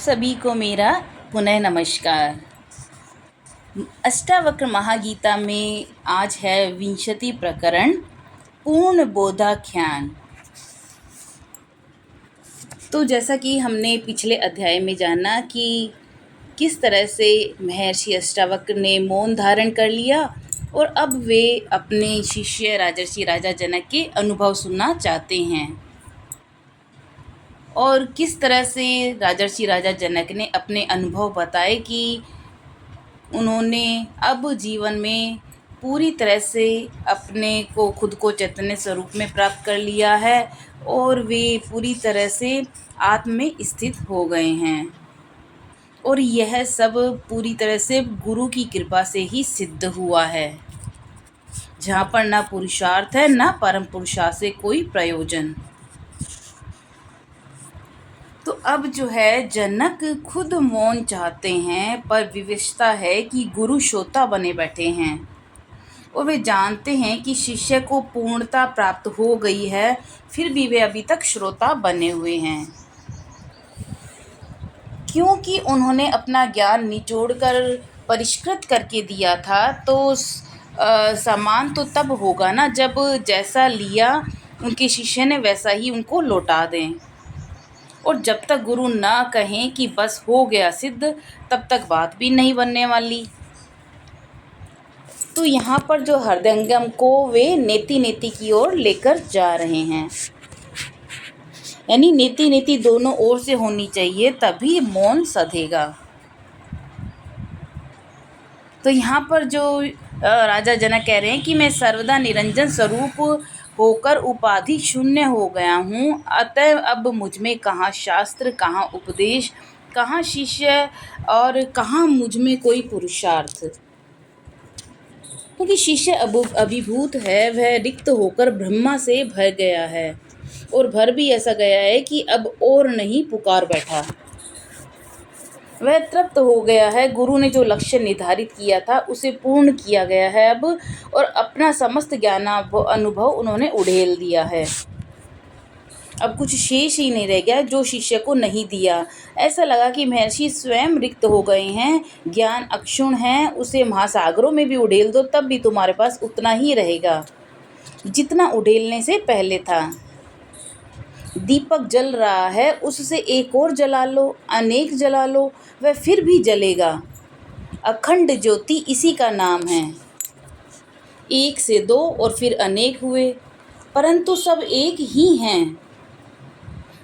सभी को मेरा पुनः नमस्कार। अष्टावक्र महागीता में आज है विंशति प्रकरण पूर्ण बोधाख्यान। तो जैसा कि हमने पिछले अध्याय में जाना कि किस तरह से महर्षि अष्टावक्र ने मौन धारण कर लिया और अब वे अपने शिष्य राजर्षि राजा जनक के अनुभव सुनना चाहते हैं, और किस तरह से राजर्षि राजा जनक ने अपने अनुभव बताए कि उन्होंने अब जीवन में पूरी तरह से अपने को खुद को चैतन्य स्वरूप में प्राप्त कर लिया है और वे पूरी तरह से आत्म में स्थित हो गए हैं। और यह सब पूरी तरह से गुरु की कृपा से ही सिद्ध हुआ है, जहाँ पर ना पुरुषार्थ है ना परम पुरुषार्थ से कोई प्रयोजन। तो अब जो है जनक खुद मौन चाहते हैं, पर विवशता है कि गुरु श्रोता बने बैठे हैं और वे जानते हैं कि शिष्य को पूर्णता प्राप्त हो गई है, फिर भी वे अभी तक श्रोता बने हुए हैं, क्योंकि उन्होंने अपना ज्ञान निचोड़कर परिष्कृत करके दिया था। तो समान तो तब होगा ना जब जैसा लिया उनके शिष्य ने वैसा ही उनको लौटा दें। और जब तक गुरु ना कहें कि बस हो गया सिद्ध, तब तक बात भी नहीं बनने वाली। तो यहाँ पर जो हृदयंगम को वे नेति नेति की ओर लेकर जा रहे हैं, यानी नेति नेति दोनों ओर से होनी चाहिए, तभी मौन सधेगा। तो यहाँ पर जो राजा जनक कह रहे हैं कि मैं सर्वदा निरंजन स्वरूप होकर उपाधि शून्य हो गया हूँ, अतः अब मुझ में कहाँ शास्त्र, कहाँ उपदेश, कहाँ शिष्य और कहाँ मुझ में कोई पुरुषार्थ। क्योंकि शिष्य अभिभूत है, वह रिक्त होकर ब्रह्मा से भर गया है और भर भी ऐसा गया है कि अब और नहीं पुकार बैठा। वह तृप्त हो गया है, गुरु ने जो लक्ष्य निर्धारित किया था उसे पूर्ण किया गया है अब, और अपना समस्त ज्ञान अनुभव उन्होंने उड़ेल दिया है। अब कुछ शेष ही नहीं रह गया जो शिष्य को नहीं दिया। ऐसा लगा कि महर्षि स्वयं रिक्त हो गए हैं, ज्ञान अक्षुण है, उसे महासागरों में भी उड़ेल दो तब भी तुम्हारे पास उतना ही रहेगा जितना उड़ेलने से पहले था। दीपक जल रहा है, उससे एक और जला लो, अनेक जला लो, वह फिर भी जलेगा। अखंड ज्योति इसी का नाम है। एक से दो और फिर अनेक हुए, परंतु सब एक ही हैं।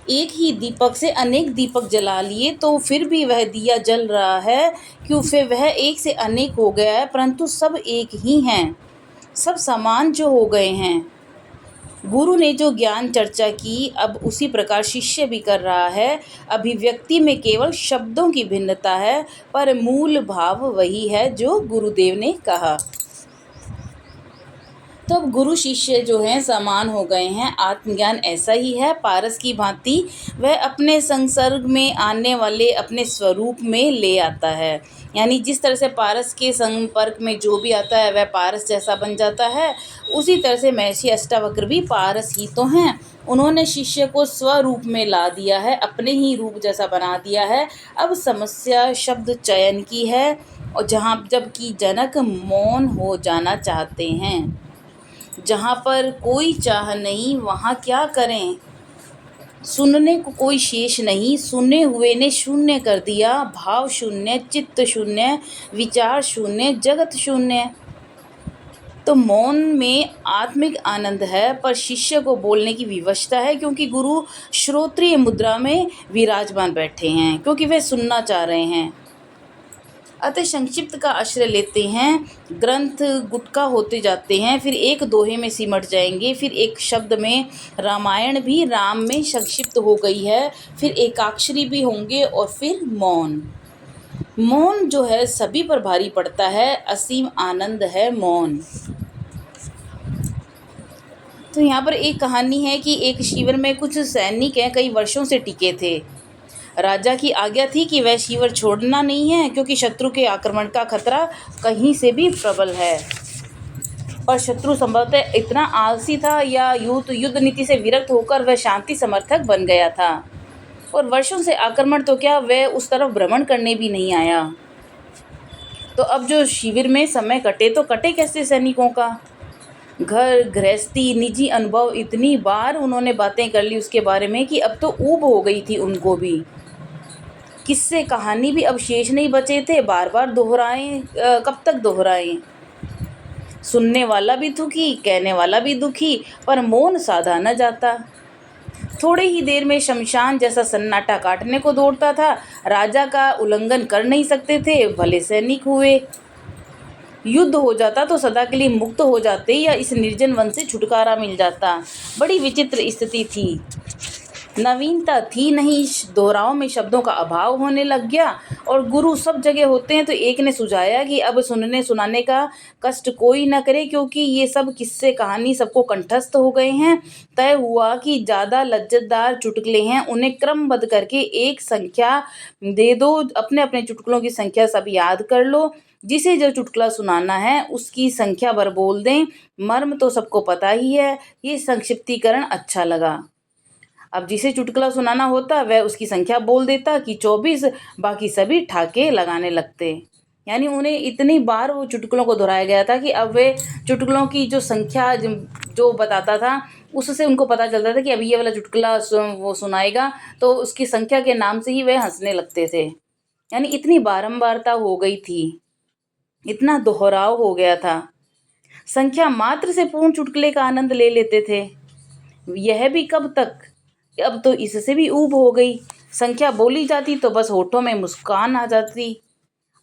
एक ही दीपक से अनेक दीपक जला लिए तो फिर भी वह दिया जल रहा है, क्यों? फिर वह एक से अनेक हो गया है, परंतु सब एक ही हैं, सब समान जो हो गए हैं। गुरु ने जो ज्ञान चर्चा की, अब उसी प्रकार शिष्य भी कर रहा है। अभिव्यक्ति में केवल शब्दों की भिन्नता है, पर मूल भाव वही है जो गुरुदेव ने कहा। तो अब गुरु शिष्य जो हैं समान हो गए हैं। आत्मज्ञान ऐसा ही है, पारस की भांति वह अपने संसर्ग में आने वाले अपने स्वरूप में ले आता है। यानी जिस तरह से पारस के संपर्क में जो भी आता है वह पारस जैसा बन जाता है, उसी तरह से महर्षि अष्टावक्र भी पारस ही तो हैं। उन्होंने शिष्य को स्वरूप में ला दिया है, अपने ही रूप जैसा बना दिया है। अब समस्या शब्द चयन की है, और जबकि जनक मौन हो जाना चाहते हैं। जहाँ पर कोई चाह नहीं वहाँ क्या करें? सुनने को कोई शेष नहीं, सुने हुए ने शून्य कर दिया। भाव शून्य, चित्त शून्य, विचार शून्य, जगत शून्य। तो मौन में आत्मिक आनंद है, पर शिष्य को बोलने की विवशता है, क्योंकि गुरु श्रोत्रिय मुद्रा में विराजमान बैठे हैं, क्योंकि वे सुनना चाह रहे हैं। अतः संक्षिप्त का आश्रय लेते हैं, ग्रंथ गुटका होते जाते हैं, फिर एक दोहे में सिमट जाएंगे, फिर एक शब्द में। रामायण भी राम में संक्षिप्त हो गई है, फिर एकाक्षरी भी होंगे, और फिर मौन। मौन जो है सभी पर भारी पड़ता है, असीम आनंद है मौन। तो यहाँ पर एक कहानी है कि एक शिविर में कुछ सैनिक हैं, कई वर्षों से टिके थे। राजा की आज्ञा थी कि वह शिविर छोड़ना नहीं है, क्योंकि शत्रु के आक्रमण का खतरा कहीं से भी प्रबल है। पर शत्रु संभवतः इतना आलसी था या युद्ध नीति से विरक्त होकर वह शांति समर्थक बन गया था। और वर्षों से आक्रमण तो क्या, वह उस तरफ भ्रमण करने भी नहीं आया। तो अब जो शिविर में समय कटे तो कटे कैसे सैनिकों का? घर गृहस्थी निजी अनुभव इतनी बार उन्होंने बातें कर ली उसके बारे में कि अब तो ऊब हो गई थी उनको भी। किस्से कहानी भी अब शेष नहीं बचे थे, बार बार दोहराएं, कब तक दोहराएं। सुनने वाला भी दुखी, कहने वाला भी दुखी, पर मौन साधा न जाता। थोड़े ही देर में शमशान जैसा सन्नाटा काटने को दौड़ता था। राजा का उल्लंघन कर नहीं सकते थे, भले सैनिक हुए। युद्ध हो जाता तो सदा के लिए मुक्त हो जाते या इस निर्जन वन से छुटकारा मिल जाता। बड़ी विचित्र स्थिति थी। नवीनता थी नहीं, दोहराव में शब्दों का अभाव होने लग गया। और गुरु सब जगह होते हैं तो एक ने सुझाया कि अब सुनने सुनाने का कष्ट कोई न करे, क्योंकि ये सब किस्से कहानी सबको कंठस्थ हो गए हैं। तय हुआ कि ज़्यादा लज्जतदार चुटकुले हैं, उन्हें क्रमबद्ध करके एक संख्या दे दो। अपने अपने चुटकुलों की संख्या सब याद कर लो। जिसे जो चुटकुला सुनाना है उसकी संख्या भर बोल दें। मर्म तो सबको पता ही है। ये संक्षिप्तीकरण अच्छा लगा। अब जिसे चुटकुला सुनाना होता वह उसकी संख्या बोल देता कि 24, बाकी सभी ठाके लगाने लगते। यानी उन्हें इतनी बार वो चुटकुलों को दोहराया गया था कि अब वे चुटकुलों की जो संख्या जो बताता था उससे उनको पता चलता था कि अभी ये वाला चुटकुला वो सुनाएगा, तो उसकी संख्या के नाम से ही वे हंसने लगते थे। यानी इतनी बारंबारता हो गई थी, इतना दोहराव हो गया था। संख्या मात्र से पूर्ण चुटकुले का आनंद ले लेते थे। यह भी कब तक, अब तो इससे भी ऊब हो गई। संख्या बोली जाती तो बस होठों में मुस्कान आ जाती।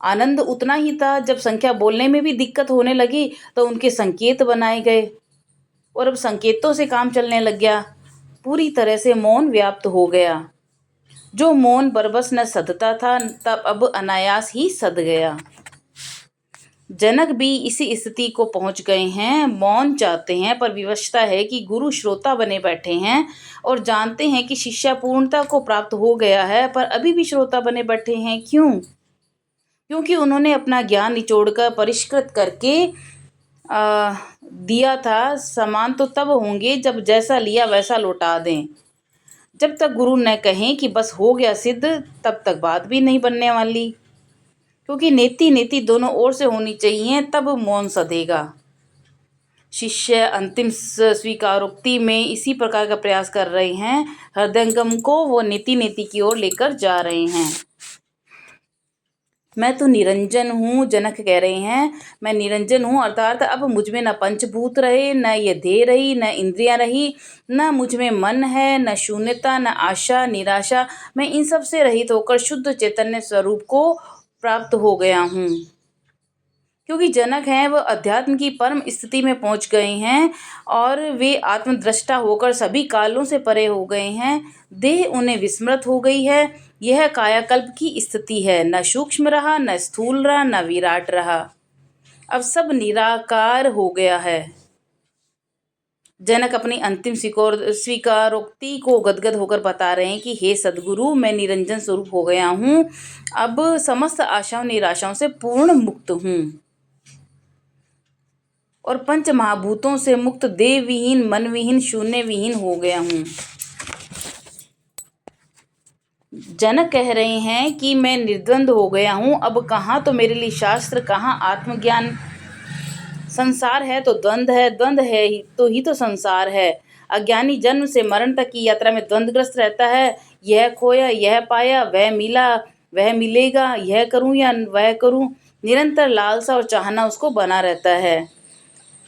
आनंद उतना ही था, जब संख्या बोलने में भी दिक्कत होने लगी तो उनके संकेत बनाए गए और अब संकेतों से काम चलने लग गया। पूरी तरह से मौन व्याप्त हो गया। जो मौन बरबस न सधता था तब अब अनायास ही सध गया। जनक भी इसी स्थिति को पहुंच गए हैं। मौन चाहते हैं पर विवशता है कि गुरु श्रोता बने बैठे हैं और जानते हैं कि शिष्य पूर्णता को प्राप्त हो गया है, पर अभी भी श्रोता बने बैठे हैं। क्यों? क्योंकि उन्होंने अपना ज्ञान निचोड़कर परिष्कृत करके दिया था। समान तो तब होंगे जब जैसा लिया वैसा लौटा दें। जब तक गुरु न कहें कि बस हो गया सिद्ध, तब तक बात भी नहीं बनने वाली। क्योंकि नेति नेति दोनों ओर से होनी चाहिए, तब मौन सधेगा। शिष्य अंतिम स्वीकारोक्ति में इसी प्रकार का प्रयास कर रहे हैं। हृदयंगम को वो नीति नीति की ओर लेकर जा रहे हैं। मैं तो निरंजन हूँ, जनक कह रहे हैं। मैं निरंजन हूँ, अर्थात अब मुझ में न पंचभूत रहे, न ये देह रही, न इंद्रियां रही, न मुझ में मन है, न शून्यता, न आशा निराशा। मैं इन सब से रहित होकर शुद्ध चैतन्य स्वरूप को प्राप्त हो गया हूँ। क्योंकि जनक हैं वह अध्यात्म की परम स्थिति में पहुंच गए हैं और वे आत्मदृष्टा होकर सभी कालों से परे हो गए हैं। देह उन्हें विस्मृत हो गई है। यह कायाकल्प की स्थिति है। न सूक्ष्म रहा, न स्थूल रहा, न विराट रहा। अब सब निराकार हो गया है। जनक अपनी अंतिम स्वीकारोक्ति को गदगद होकर बता रहे हैं कि हे सद्गुरु, मैं निरंजन स्वरूप हो गया हूँ। अब समस्त आशाओं निराशाओं से पूर्ण मुक्त हूँ और पंच महाभूतों से मुक्त, देह विहीन, मन विहीन, शून्य विहीन हो गया हूँ। जनक कह रहे हैं कि मैं निर्द्वंद हो गया हूँ। अब कहाँ तो मेरे लिए शास्त्र, कहाँ आत्मज्ञान। संसार है तो द्वंद है, द्वंद है ही तो संसार है। अज्ञानी जन्म से मरण तक की यात्रा में द्वंदग्रस्त रहता है। यह खोया, यह पाया, वह मिला, वह मिलेगा, यह करूं या वह करूं। निरंतर लालसा और चाहना उसको बना रहता है।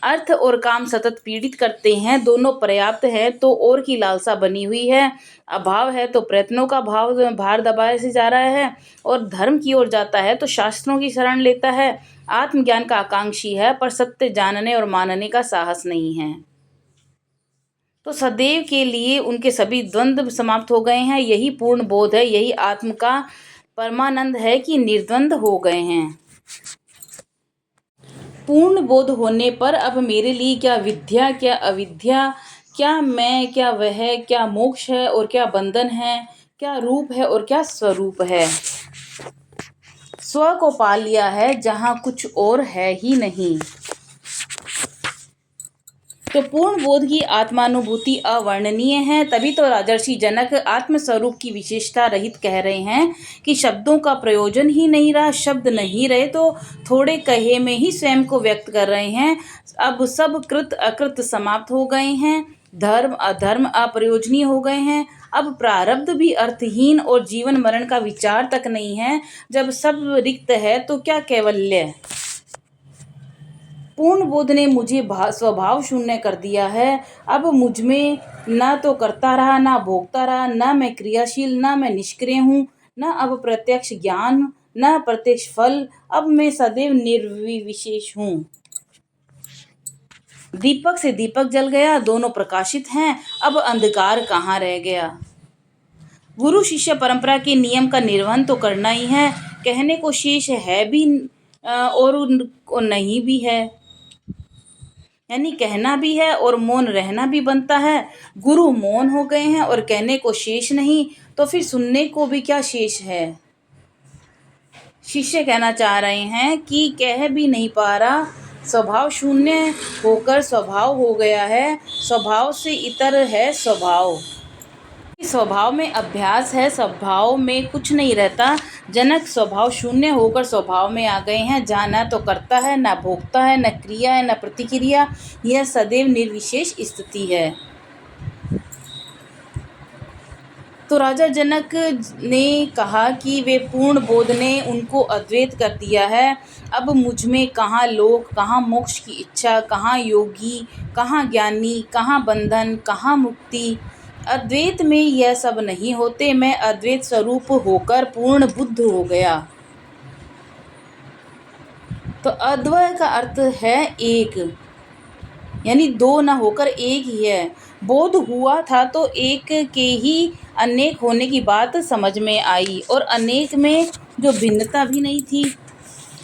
अर्थ और काम सतत पीड़ित करते हैं। दोनों पर्याप्त है तो और की लालसा बनी हुई है। अभाव है तो प्रयत्नों का भार दबाए से जा रहा है और धर्म की ओर जाता है तो शास्त्रों की शरण लेता है। आत्मज्ञान का आकांक्षी है पर सत्य जानने और मानने का साहस नहीं है। तो सदैव के लिए उनके सभी द्वंद्व समाप्त हो गए हैं। यही पूर्ण बोध है, यही आत्म का परमानंद है कि निर्द्वंद हो गए हैं। पूर्ण बोध होने पर अब मेरे लिए क्या विद्या, क्या अविद्या, क्या मैं, क्या वह, क्या मोक्ष है और क्या बंधन है, क्या रूप है और क्या स्वरूप है। स्व को पा लिया है जहाँ कुछ और है ही नहीं। तो पूर्ण बोध की आत्मानुभूति अवर्णनीय है। तभी तो राजर्षि जनक आत्मस्वरूप की विशेषता रहित कह रहे हैं कि शब्दों का प्रयोजन ही नहीं रहा, शब्द नहीं रहे तो थोड़े कहे में ही स्वयं को व्यक्त कर रहे हैं। अब सब कृत अकृत समाप्त हो गए हैं, धर्म अधर्म अप्रयोजनीय हो गए हैं। अब प्रारब्ध भी अर्थहीन और जीवन मरण का विचार तक नहीं है। जब सब रिक्त है तो क्या कैवल्य। पूर्ण बोध ने मुझे स्वभाव शून्य कर दिया है। अब मुझ में न तो करता रहा, न भोगता रहा, न मैं क्रियाशील, न मैं निष्क्रिय हूँ, न अब प्रत्यक्ष ज्ञान, न प्रत्यक्ष फल। अब मैं सदैव निर्विशेष हूँ। दीपक से दीपक जल गया, दोनों प्रकाशित हैं, अब अंधकार कहाँ रह गया। गुरु शिष्य परंपरा के नियम का निर्वहन तो करना ही है। कहने को शेष है भी और नहीं भी है, यानी कहना भी है और मौन रहना भी बनता है। गुरु मौन हो गए हैं और कहने को शेष नहीं, तो फिर सुनने को भी क्या शेष है। शिष्य कहना चाह रहे हैं कि कह भी नहीं पा रहा, स्वभाव शून्य होकर स्वभाव हो गया है। स्वभाव से इतर है स्वभाव, स्वभाव में अभ्यास है, स्वभाव में कुछ नहीं रहता। जनक स्वभाव शून्य होकर स्वभाव में आ गए हैं, जहाँ न तो करता है, न भोगता है, न क्रिया है, न प्रतिक्रिया। यह सदैव निर्विशेष स्थिति है। तो राजा जनक ने कहा कि वे पूर्ण बोध ने उनको अद्वैत कर दिया है। अब मुझ में कहाँ लोक, कहाँ मोक्ष की इच्छा, कहाँ योगी, कहाँ ज्ञानी, कहाँ बंधन, कहाँ मुक्ति। अद्वैत में यह सब नहीं होते। मैं अद्वैत स्वरूप होकर पूर्ण बुद्ध हो गया। तो अद्वय का अर्थ है एक, यानी दो न होकर एक ही है। बोध हुआ था तो एक के ही अनेक होने की बात समझ में आई, और अनेक में जो भिन्नता भी नहीं थी।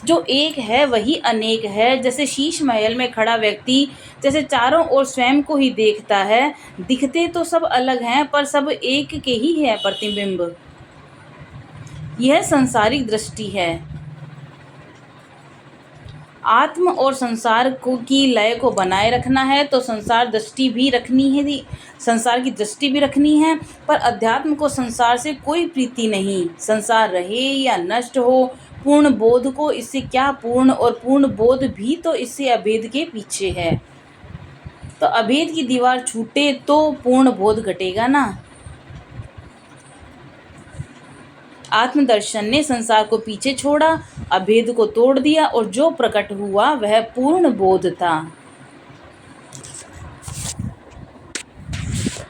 जो एक है वही अनेक है। जैसे शीश महल में खड़ा व्यक्ति जैसे चारों ओर स्वयं को ही देखता है, दिखते तो सब अलग हैं पर सब एक के ही है प्रतिबिंब। यह संसारिक दृष्टि है। आत्म और संसार को की लय को बनाए रखना है तो संसार दृष्टि भी रखनी है, संसार की दृष्टि भी रखनी है। पर अध्यात्म को संसार से कोई प्रीति नहीं, संसार रहे या नष्ट हो। पूर्ण बोध को इससे क्या पूर्ण, और पूर्ण बोध भी तो इससे अभेद के पीछे है। तो अभेद की दीवार छूटे तो पूर्ण बोध घटेगा ना। आत्मदर्शन ने संसार को पीछे छोड़ा, अभेद को तोड़ दिया, और जो प्रकट हुआ वह पूर्ण बोध था।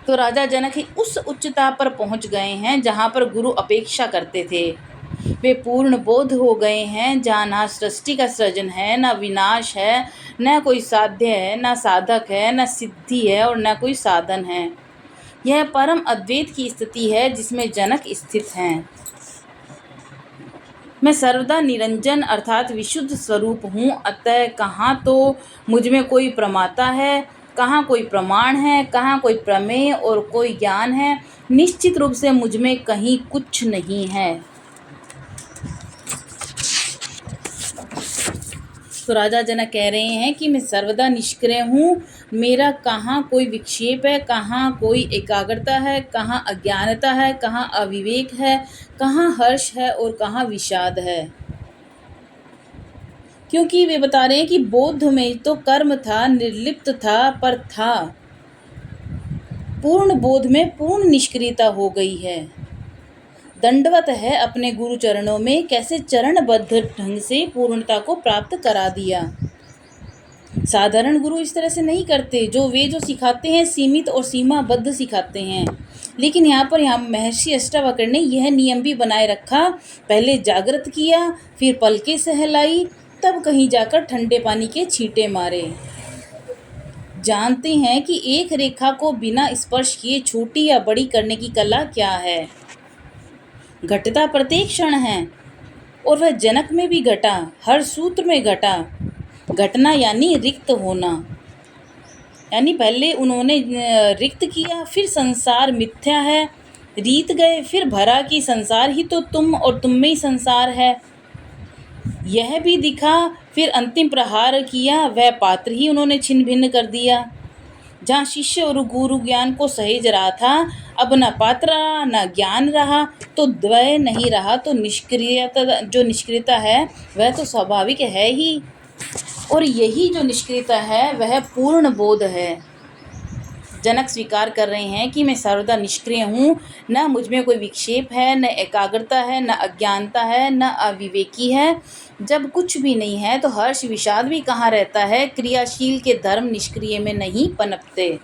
तो राजा जनक ही उस उच्चता पर पहुंच गए हैं जहां पर गुरु अपेक्षा करते थे। वे पूर्ण बोध हो गए हैं जहाँ ना सृष्टि का सृजन है, ना विनाश है, न कोई साध्य है, न साधक है, न सिद्धि है, और न कोई साधन है। यह परम अद्वैत की स्थिति है जिसमें जनक स्थित हैं। मैं सर्वदा निरंजन अर्थात विशुद्ध स्वरूप हूँ। अतः कहाँ तो मुझ में कोई प्रमाता है, कहाँ कोई प्रमाण है, कहाँ कोई प्रमेय और कोई ज्ञान है। निश्चित रूप से मुझ में कहीं कुछ नहीं है। तो राजा जनक कह रहे हैं कि मैं सर्वदा निष्क्रिय हूँ। मेरा कहाँ कोई विक्षेप है, कहाँ कोई एकाग्रता है, कहाँ अज्ञानता है, कहाँ अविवेक है, कहाँ हर्ष है और कहाँ विषाद है। क्योंकि वे बता रहे हैं कि बोध में तो कर्म था, निर्लिप्त था, पर था। पूर्ण बोध में पूर्ण निष्क्रियता हो गई है। दंडवत है अपने गुरु चरणों में, कैसे चरणबद्ध ढंग से पूर्णता को प्राप्त करा दिया। साधारण गुरु इस तरह से नहीं करते। जो सिखाते हैं सीमित और सीमाबद्ध सिखाते हैं। लेकिन यहाँ महर्षि अष्टावक्र ने यह नियम भी बनाए रखा, पहले जागृत किया, फिर पलकें सहलाई, तब कहीं जाकर ठंडे पानी के छींटे मारे। जानते हैं कि एक रेखा को बिना स्पर्श किए छोटी या बड़ी करने की कला क्या है। घटता प्रत्येक क्षण है, और वह जनक में भी घटा, हर सूत्र में घटा। घटना यानी रिक्त होना, यानी पहले उन्होंने रिक्त किया, फिर संसार मिथ्या है, रीत गए, फिर भरा कि संसार ही तो तुम और तुम में ही संसार है। यह भी दिखा, फिर अंतिम प्रहार किया, वह पात्र ही उन्होंने छिन्न भिन्न कर दिया। जहाँ शिष्य और गुरु ज्ञान को सहेज रहा था, अब न पात्र न ज्ञान रहा, तो द्वय नहीं रहा, तो निष्क्रियता, जो निष्क्रियता है वह तो स्वाभाविक है ही। और यही जो निष्क्रियता है वह पूर्ण बोध है। जनक स्वीकार कर रहे हैं कि मैं सर्वदा निष्क्रिय हूँ, न मुझ में कोई विक्षेप है, न एकाग्रता है, न अज्ञानता है, न अविवेकी है। जब कुछ भी नहीं है तो हर्ष विषाद भी कहाँ रहता है। क्रियाशील के धर्म निष्क्रिय में नहीं पनपते।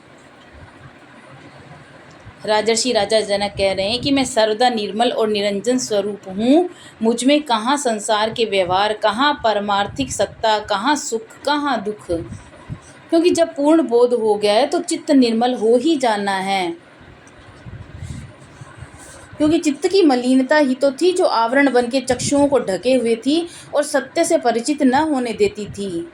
राजर्षि राजा जनक कह रहे हैं कि मैं सर्वदा निर्मल और निरंजन स्वरूप हूँ। मुझ में कहाँ संसार के व्यवहार, कहाँ परमार्थिक सत्ता, कहाँ सुख, कहाँ दुख। क्योंकि जब पूर्ण बोध हो गया है तो चित्त निर्मल हो ही जाना है। क्योंकि चित्त की मलिनता ही तो थी जो आवरण बन के चक्षुओं को ढके हुए थी और सत्य से परिचित न होने देती थी।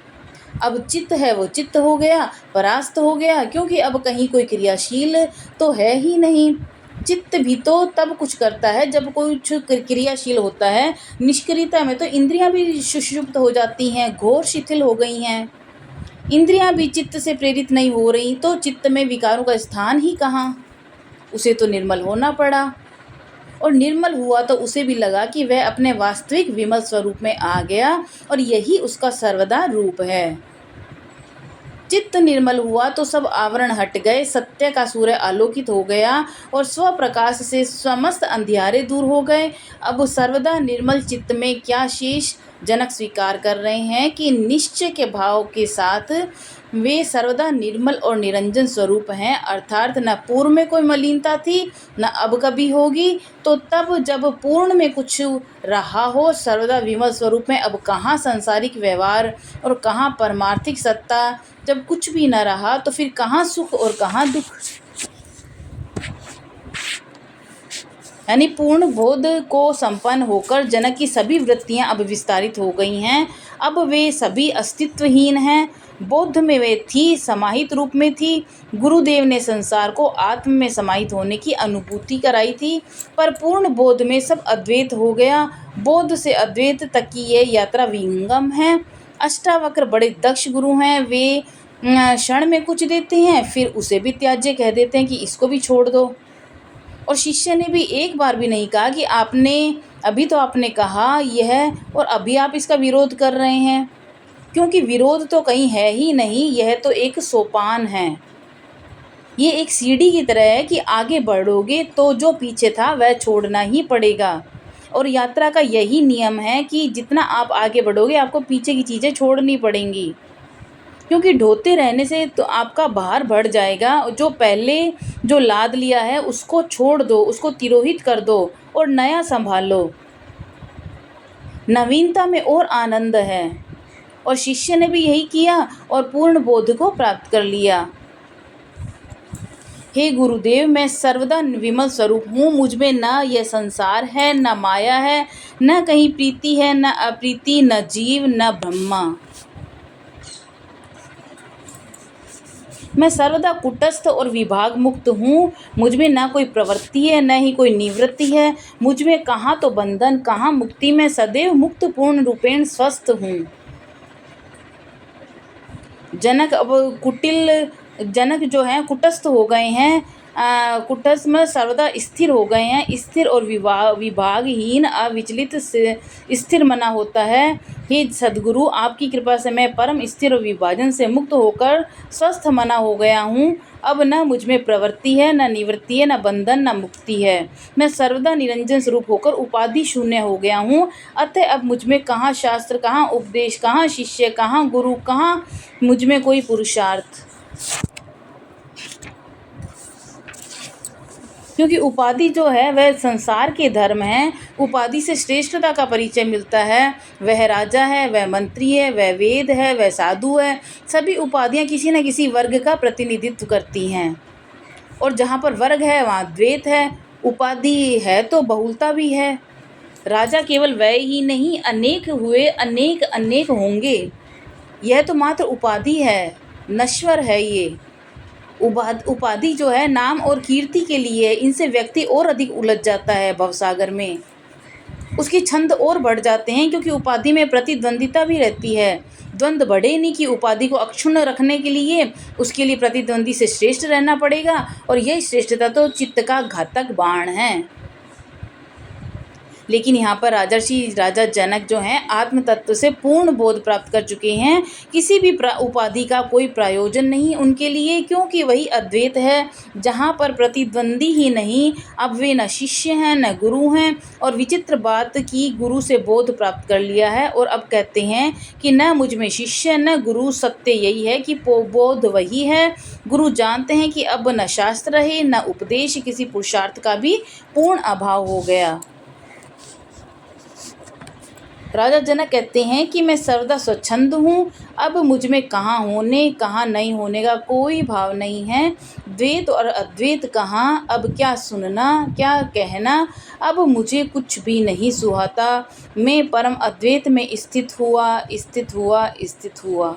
अब चित्त है वो चित्त हो गया, परास्त हो गया, क्योंकि अब कहीं कोई क्रियाशील तो है ही नहीं। चित्त भी तो तब कुछ करता है जब कुछ क्रियाशील होता है। निष्क्रियता में तो इंद्रियां भी सुषुप्त हो जाती हैं, घोर शिथिल हो गई हैं। इंद्रियां भी चित्त से प्रेरित नहीं हो रही तो चित्त में विकारों का स्थान ही कहाँ। उसे तो निर्मल होना पड़ा, और निर्मल हुआ तो उसे भी लगा कि वह अपने वास्तविक विमल स्वरूप में आ गया और यही उसका सर्वदा रूप है। चित्त निर्मल हुआ तो सब आवरण हट गए, सत्य का सूर्य आलोकित हो गया और स्वप्रकाश से समस्त अंधियारे दूर हो गए। अब सर्वदा निर्मल चित्त में क्या शेष। जनक स्वीकार कर रहे हैं कि निश्चय के भाव के साथ वे सर्वदा निर्मल और निरंजन स्वरूप हैं, अर्थात न पूर्व में कोई मलिनता थी न अब कभी होगी। तो तब जब पूर्ण में कुछ रहा हो, सर्वदा विमल स्वरूप में अब कहाँ सांसारिक व्यवहार और कहाँ परमार्थिक सत्ता। जब कुछ भी न रहा तो फिर कहाँ सुख और कहाँ दुख। यानी पूर्ण बोध को संपन्न होकर जनक की सभी वृत्तियां अब विस्तारित हो गई हैं। अब वे सभी अस्तित्वहीन हैं। बोध में वे थी, समाहित रूप में थी। गुरुदेव ने संसार को आत्म में समाहित होने की अनुभूति कराई थी, पर पूर्ण बोध में सब अद्वैत हो गया। बोध से अद्वैत तक की ये यात्रा विहंगम है। अष्टावक्र बड़े दक्ष गुरु हैं। वे क्षण में कुछ देते हैं, फिर उसे भी त्याज्य कह देते हैं कि इसको भी छोड़ दो। और शिष्य ने भी एक बार भी नहीं कहा कि अभी तो आपने कहा यह और अभी आप इसका विरोध कर रहे हैं। क्योंकि विरोध तो कहीं है ही नहीं, यह तो एक सोपान है। ये एक सीढ़ी की तरह है कि आगे बढ़ोगे तो जो पीछे था वह छोड़ना ही पड़ेगा। और यात्रा का यही नियम है कि जितना आप आगे बढ़ोगे आपको पीछे की चीज़ें छोड़नी पड़ेंगी। क्योंकि ढोते रहने से तो आपका भार बढ़ जाएगा। जो पहले जो लाद लिया है उसको छोड़ दो, उसको तिरोहित कर दो और नया संभालो। नवीनता में और आनंद है। और शिष्य ने भी यही किया और पूर्ण बोध को प्राप्त कर लिया। हे गुरुदेव, मैं सर्वदा विमल स्वरूप हूँ। मुझ में न यह संसार है, न माया है, न कहीं प्रीति है, न अप्रीति, न जीव, न ब्रह्मा। मैं सर्वदा कुटस्थ और विभाग मुक्त हूँ। मुझ में ना कोई प्रवृत्ति है, न ही कोई निवृत्ति है। मुझ में कहाँ तो बंधन, कहाँ मुक्ति। मैं सदैव मुक्त पूर्ण रूपेण स्वस्थ हूँ। जनक जो हैं कुटस्थ हो गए हैं। कुटस्थ में सर्वदा स्थिर हो गए हैं। स्थिर और विभागहीन अविचलित से स्थिर मना होता है। हे सद्गुरु, आपकी कृपा से मैं परम स्थिर और विभाजन से मुक्त होकर स्वस्थ मना हो गया हूँ। अब न मुझ में प्रवृत्ति है, न निवृत्ति है, न बंधन, न मुक्ति है। मैं सर्वदा निरंजन स्वरूप होकर उपाधि शून्य हो गया हूँ। अतः अब मुझ में कहाँ शास्त्र, कहाँ उपदेश, कहाँ शिष्य, कहाँ गुरु, कहाँ मुझ में कोई पुरुषार्थ। क्योंकि उपाधि जो है वह संसार के धर्म है। उपाधि से श्रेष्ठता का परिचय मिलता है। वह राजा है, वह मंत्री है, वह वेद है, वह साधु है। सभी उपाधियां किसी न किसी वर्ग का प्रतिनिधित्व करती हैं। और जहाँ पर वर्ग है वहाँ द्वैत है। उपाधि है तो बहुलता भी है। राजा केवल वह ही नहीं, अनेक हुए, अनेक अनेक होंगे। यह तो मात्र उपाधि है, नश्वर है। ये उपाधि जो है नाम और कीर्ति के लिए, इनसे व्यक्ति और अधिक उलझ जाता है भवसागर में। उसके छंद और बढ़ जाते हैं, क्योंकि उपाधि में प्रतिद्वंदिता भी रहती है। द्वंद्व बढ़े नहीं कि उपाधि को अक्षुण्ण रखने के लिए उसके लिए प्रतिद्वंदी से श्रेष्ठ रहना पड़ेगा, और यही श्रेष्ठता तो चित्त का घातक बाण है। लेकिन यहाँ पर राजा जनक जो हैं आत्म तत्व से पूर्ण बोध प्राप्त कर चुके हैं। किसी भी उपाधि का कोई प्रयोजन नहीं उनके लिए, क्योंकि वही अद्वैत है जहाँ पर प्रतिद्वंदी ही नहीं। अब वे न शिष्य हैं न गुरु हैं, और विचित्र बात कि गुरु से बोध प्राप्त कर लिया है और अब कहते हैं कि न मुझ में शिष्य न गुरु। सत्य यही है कि बोध वही है। गुरु जानते हैं कि अब न शास्त्र रहे न उपदेश, किसी पुरुषार्थ का भी पूर्ण अभाव हो गया। राजा जनक कहते हैं कि मैं सर्वदा स्वच्छंद हूँ, अब मुझ में कहाँ होने कहाँ नहीं होने का कोई भाव नहीं है। द्वैत और अद्वैत कहाँ, अब क्या सुनना क्या कहना, अब मुझे कुछ भी नहीं सुहाता। मैं परम अद्वैत में स्थित हुआ।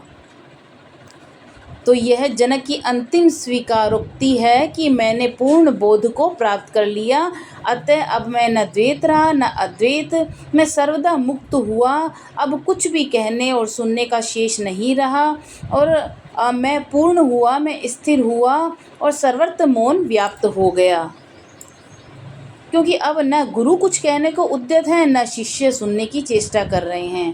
तो यह जनक की अंतिम स्वीकारोक्ति है कि मैंने पूर्ण बोध को प्राप्त कर लिया, अतः अब मैं न द्वैत रहा न अद्वैत, मैं सर्वदा मुक्त हुआ। अब कुछ भी कहने और सुनने का शेष नहीं रहा, और मैं पूर्ण हुआ, मैं स्थिर हुआ और सर्वत्र मौन व्याप्त हो गया। क्योंकि अब न गुरु कुछ कहने को उद्यत है न शिष्य सुनने की चेष्टा कर रहे हैं।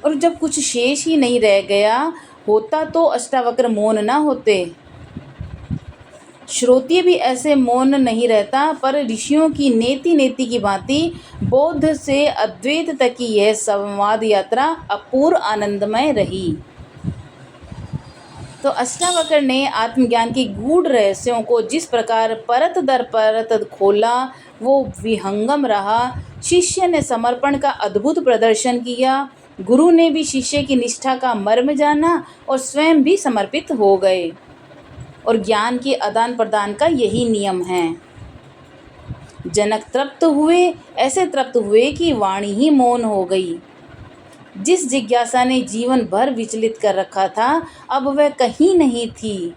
और जब कुछ शेष ही नहीं रह गया होता तो अष्टावक्र मौन न होते। श्रोत्रिय भी ऐसे मौन नहीं रहता, पर ऋषियों की नेति नेति की भांति बौद्ध से अद्वैत तक की यह संवाद यात्रा अपूर्व आनंदमय रही। तो अष्टावक्र ने आत्मज्ञान के गूढ़ रहस्यों को जिस प्रकार परत दर परत खोला वो विहंगम रहा। शिष्य ने समर्पण का अद्भुत प्रदर्शन किया, गुरु ने भी शिष्य की निष्ठा का मर्म जाना और स्वयं भी समर्पित हो गए। और ज्ञान के आदान प्रदान का यही नियम है। जनक तृप्त हुए, ऐसे तृप्त हुए कि वाणी ही मौन हो गई। जिस जिज्ञासा ने जीवन भर विचलित कर रखा था अब वह कहीं नहीं थी,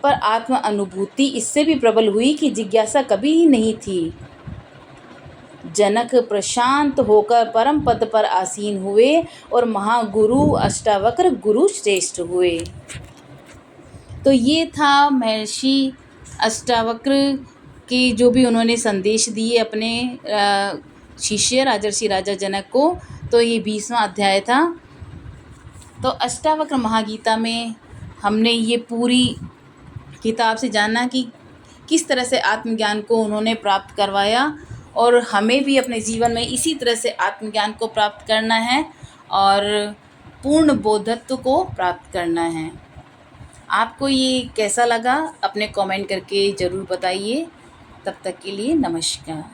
पर आत्म अनुभूति इससे भी प्रबल हुई कि जिज्ञासा कभी ही नहीं थी। जनक प्रशांत होकर परम पद पर आसीन हुए और महागुरु अष्टावक्र गुरु श्रेष्ठ हुए। तो ये था महर्षि अष्टावक्र के जो भी उन्होंने संदेश दिए अपने शिष्य राजर्षि राजा जनक को। तो ये 20वां अध्याय था। तो अष्टावक्र महागीता में हमने ये पूरी किताब से जाना कि किस तरह से आत्मज्ञान को उन्होंने प्राप्त करवाया, और हमें भी अपने जीवन में इसी तरह से आत्मज्ञान को प्राप्त करना है और पूर्ण बोधत्व को प्राप्त करना है। आपको ये कैसा लगा अपने कमेंट करके ज़रूर बताइए। तब तक के लिए नमस्कार।